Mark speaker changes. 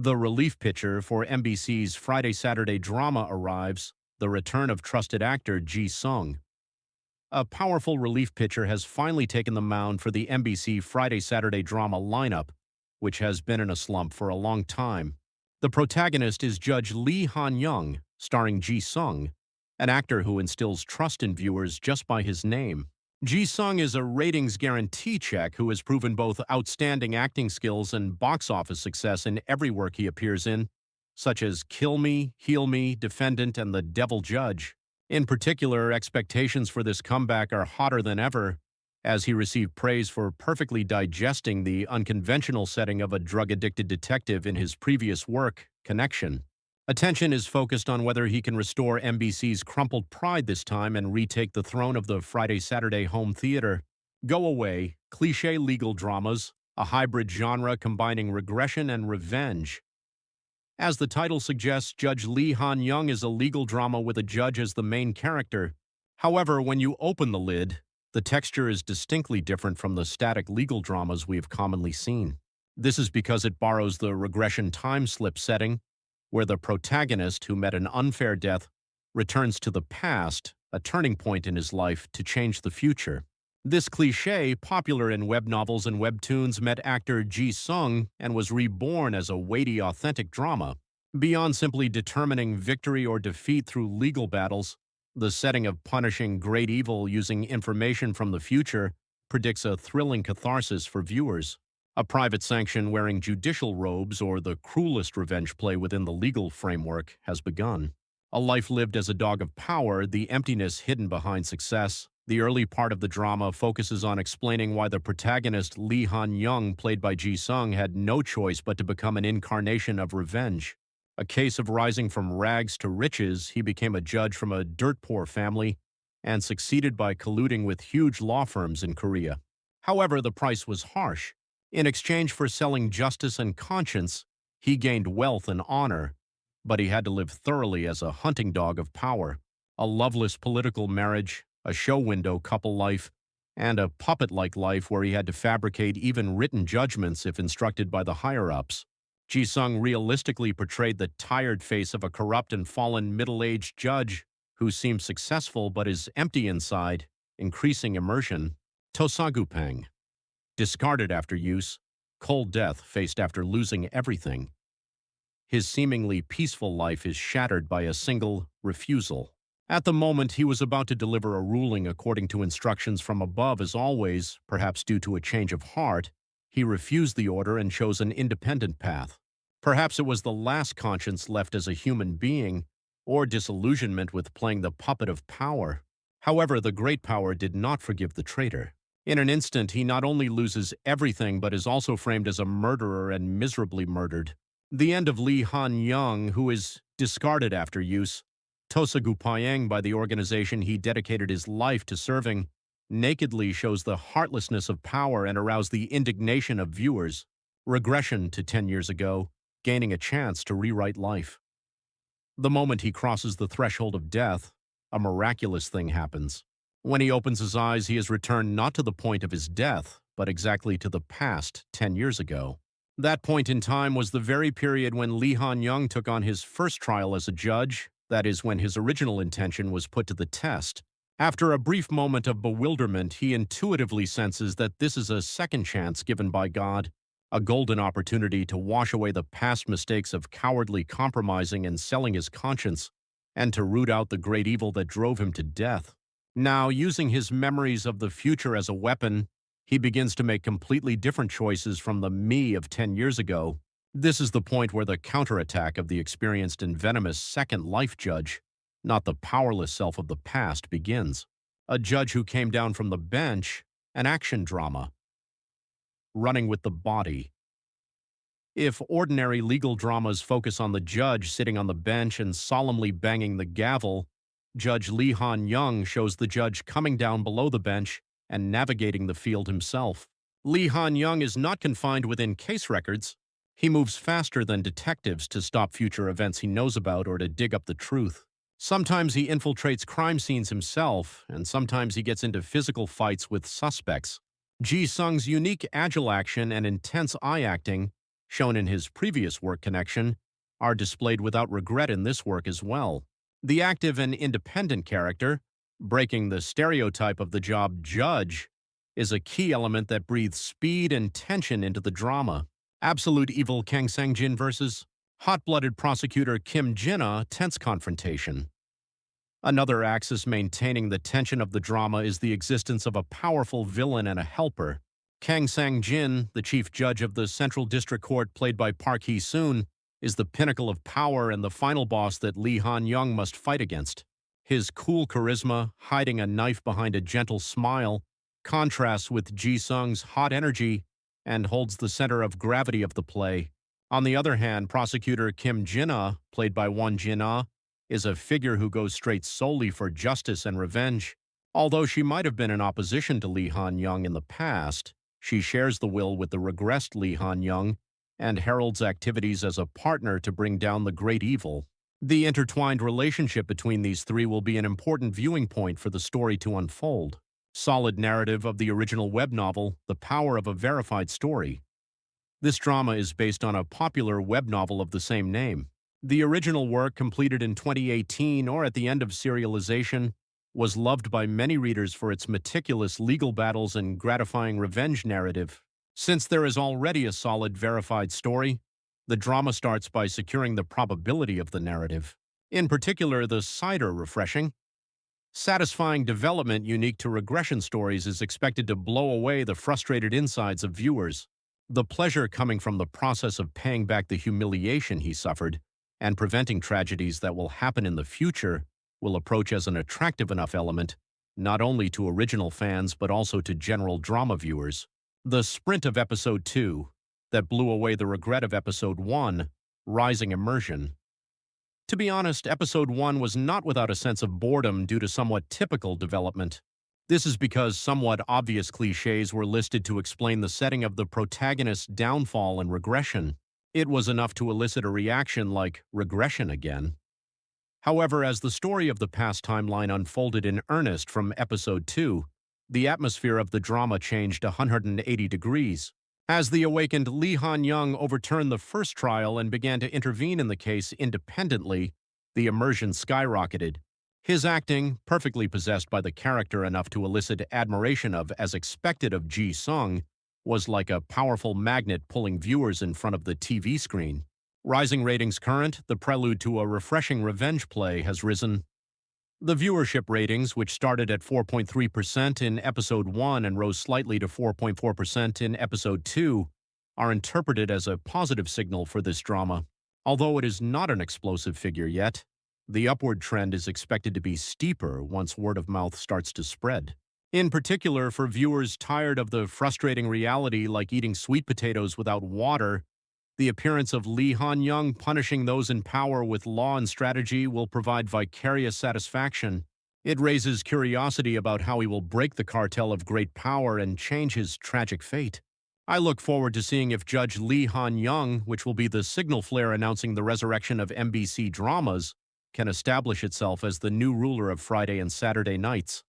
Speaker 1: The relief pitcher for NBC's Friday-Saturday drama arrives, the return of trusted actor Ji Sung. A powerful relief pitcher has finally taken the mound for the NBC Friday-Saturday drama lineup, which has been in a slump for a long time. The protagonist is Judge Lee Han-young, starring Ji Sung, an actor who instills trust in viewers just by his name. Ji Sung is a ratings guarantee check who has proven both outstanding acting skills and box office success in every work he appears in, such as Kill Me, Heal Me, Defendant, and The Devil Judge. In particular, expectations for this comeback are hotter than ever, as he received praise for perfectly digesting the unconventional setting of a drug-addicted detective in his previous work, Connection. Attention is focused on whether he can restore NBC's crumpled pride this time and retake the throne of the Friday-Saturday home theater. Go Away, cliché legal dramas, a hybrid genre combining regression and revenge. As the title suggests, Judge Lee Han-young is a legal drama with a judge as the main character. However, when you open the lid, the texture is distinctly different from the static legal dramas we have commonly seen. This is because it borrows the regression time slip setting, where the protagonist, who met an unfair death, returns to the past, a turning point in his life, to change the future. This cliché, popular in web novels and webtoons, met actor Ji Sung and was reborn as a weighty, authentic drama. Beyond simply determining victory or defeat through legal battles, the setting of punishing great evil using information from the future predicts a thrilling catharsis for viewers. A private sanction wearing judicial robes, or the cruelest revenge play within the legal framework, has begun. A life lived as a dog of power, the emptiness hidden behind success. The early part of the drama focuses on explaining why the protagonist Lee Han-young, played by Ji Sung, had no choice but to become an incarnation of revenge. A case of rising from rags to riches, he became a judge from a dirt-poor family and succeeded by colluding with huge law firms in Korea. However, the price was harsh. In exchange for selling justice and conscience, he gained wealth and honor, but he had to live thoroughly as a hunting dog of power. A loveless political marriage, a show window couple life, and a puppet-like life where he had to fabricate even written judgments if instructed by the higher-ups. Ji Sung realistically portrayed the tired face of a corrupt and fallen middle-aged judge who seems successful but is empty inside, increasing immersion. Tosagupang. Discarded after use, cold death faced after losing everything. His seemingly peaceful life is shattered by a single refusal. At the moment, he was about to deliver a ruling according to instructions from above. As always, perhaps due to a change of heart, he refused the order and chose an independent path. Perhaps it was the last conscience left as a human being, or disillusionment with playing the puppet of power. However, the great power did not forgive the traitor. In an instant, he not only loses everything but is also framed as a murderer and miserably murdered. The end of Lee Han-young, who is discarded after use, Tosagupayang by the organization he dedicated his life to serving, nakedly shows the heartlessness of power and aroused the indignation of viewers. Regression to 10 years ago, gaining a chance to rewrite life. The moment he crosses the threshold of death, a miraculous thing happens. When he opens his eyes, he has returned not to the point of his death, but exactly to the past 10 years ago. That point in time was the very period when Lee Han-young took on his first trial as a judge, that is, when his original intention was put to the test. After a brief moment of bewilderment, he intuitively senses that this is a second chance given by God, a golden opportunity to wash away the past mistakes of cowardly compromising and selling his conscience, and to root out the great evil that drove him to death. Now, using his memories of the future as a weapon, he begins to make completely different choices from the me of 10 years ago. This is the point where the counterattack of the experienced and venomous second life judge, not the powerless self of the past, begins. A judge who came down from the bench, an action drama. Running with the body. If ordinary legal dramas focus on the judge sitting on the bench and solemnly banging the gavel, Judge Lee Han-young shows the judge coming down below the bench and navigating the field himself. Lee Han-young is not confined within case records. He moves faster than detectives to stop future events he knows about or to dig up the truth. Sometimes he infiltrates crime scenes himself, and sometimes he gets into physical fights with suspects. Ji Sung's unique agile action and intense eye acting shown in his previous work connection, are displayed without regret in this work as well. The active and independent character, breaking the stereotype of the job judge, is a key element that breathes speed and tension into the drama. Absolute evil Kang Sang-jin versus hot-blooded prosecutor Kim Jin-ah tense confrontation. Another axis maintaining the tension of the drama is the existence of a powerful villain and a helper. Kang Sang-jin, the chief judge of the Central District Court played by Park Hee-soon, is the pinnacle of power and the final boss that Lee Han-young must fight against. His cool charisma, hiding a knife behind a gentle smile, contrasts with Ji-sung's hot energy and holds the center of gravity of the play. On the other hand, prosecutor Kim Jin-ah, played by Won Jin-ah, is a figure who goes straight solely for justice and revenge. Although she might have been in opposition to Lee Han-young in the past, she shares the will with the regressed Lee Han-young and heralds activities as a partner to bring down the great evil. The intertwined relationship between these three will be an important viewing point for the story to unfold. Solid narrative of the original web novel, The Power of a Verified Story. This drama is based on a popular web novel of the same name. The original work, completed in 2018 or at the end of serialization, was loved by many readers for its meticulous legal battles and gratifying revenge narrative. Since there is already a solid verified story, the drama starts by securing the probability of the narrative. In particular, the cider refreshing, satisfying development unique to regression stories is expected to blow away the frustrated insides of viewers. The pleasure coming from the process of paying back the humiliation he suffered and preventing tragedies that will happen in the future will approach as an attractive enough element, not only to original fans but also to general drama viewers. The sprint of Episode 2 that blew away the regret of Episode 1, rising immersion. To be honest, Episode 1 was not without a sense of boredom due to somewhat typical development. This is because somewhat obvious cliches were listed to explain the setting of the protagonist's downfall and regression. It was enough to elicit a reaction like, regression again. However, as the story of the past timeline unfolded in earnest from Episode 2, the atmosphere of the drama changed 180 degrees. As the awakened Lee Han-young overturned the first trial and began to intervene in the case independently, the immersion skyrocketed. His acting, perfectly possessed by the character enough to elicit admiration of as expected of Ji-sung, was like a powerful magnet pulling viewers in front of the TV screen. Rising ratings current, the prelude to a refreshing revenge play, has risen. The viewership ratings, which started at 4.3% in Episode 1 and rose slightly to 4.4% in Episode 2, are interpreted as a positive signal for this drama. Although it is not an explosive figure yet, the upward trend is expected to be steeper once word of mouth starts to spread. In particular, for viewers tired of the frustrating reality like eating sweet potatoes without water, the appearance of Lee Han-young punishing those in power with law and strategy will provide vicarious satisfaction. It raises curiosity about how he will break the cartel of great power and change his tragic fate. I look forward to seeing if Judge Lee Han-young, which will be the signal flare announcing the resurrection of NBC dramas, can establish itself as the new ruler of Friday and Saturday nights.